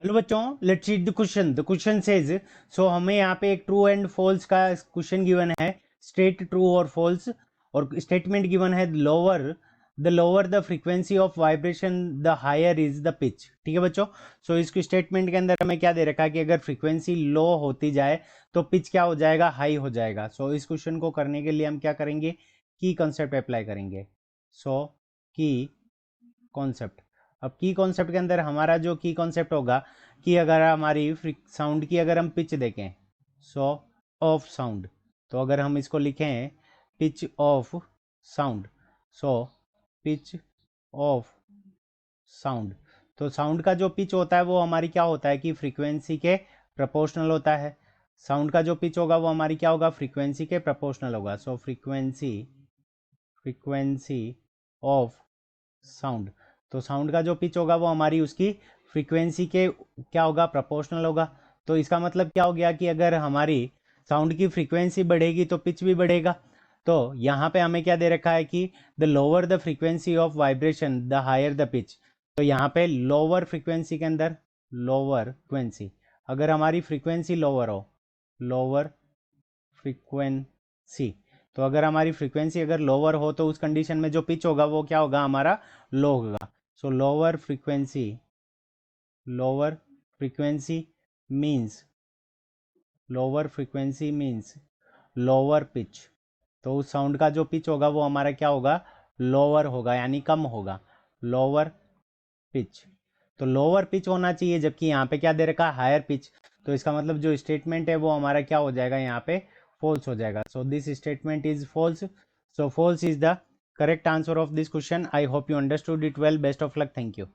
Hello बच्चों, let's read the question. The question says, so हमें यहाँ पे एक ट्रू एंड फॉल्स का क्वेश्चन गिवन है, स्टेट ट्रू और फॉल्स, और स्टेटमेंट गिवन है the lower the frequency of vibration the higher is the pitch. ठीक है बच्चों। सो इस स्टेटमेंट के अंदर हमें क्या दे रखा है कि अगर फ्रीक्वेंसी लो होती जाए तो पिच क्या हो जाएगा, हाई हो जाएगा। सो इस क्वेश्चन को करने के लिए हम क्या करेंगे, की कॉन्सेप्ट अप्लाई करेंगे। सो की कॉन्सेप्ट, अब की कॉन्सेप्ट के अंदर हमारा जो की कॉन्सेप्ट होगा कि अगर हमारी साउंड की अगर हम पिच देखें, सो ऑफ साउंड, तो अगर हम इसको लिखें pitch of sound, so pitch of sound, तो साउंड का जो पिच होता है वो हमारी क्या होता है कि फ्रीक्वेंसी के प्रोपोर्शनल होता है। साउंड का जो पिच होगा वो हमारी क्या होगा, फ्रीक्वेंसी के प्रोपोर्शनल होगा। सो फ्रीक्वेंसी ऑफ साउंड, तो साउंड का जो पिच होगा वो हमारी उसकी फ्रीक्वेंसी के क्या होगा, प्रोपोर्शनल होगा। तो इसका मतलब क्या हो गया कि अगर हमारी साउंड की फ्रीक्वेंसी बढ़ेगी तो पिच भी बढ़ेगा। तो यहाँ पे हमें क्या दे रखा है कि the lower the frequency of vibration the higher the pitch. तो यहाँ पे लोअर फ्रीक्वेंसी के अंदर, लोअर फ्रीक्वेंसी, अगर हमारी फ्रीक्वेंसी लोअर हो, लोअर फ्रीक्वेंसी, तो अगर हमारी फ्रीक्वेंसी अगर लोअर हो तो उस कंडीशन में जो पिच होगा वो क्या होगा, हमारा लो होगा। सो lower frequency means lower pitch, तो उस साउंड का जो पिच होगा वो हमारा क्या होगा, लोअर होगा, यानी कम होगा, लोअर पिच। तो लोअर पिच होना चाहिए, जबकि यहाँ पे क्या दे रखा है, हायर पिच। तो इसका मतलब जो स्टेटमेंट है वो हमारा क्या हो जाएगा, यहाँ पे फॉल्स हो जाएगा। So this statement is false. So false is the correct answer of this question. I hope you understood it well. Best of luck. Thank you.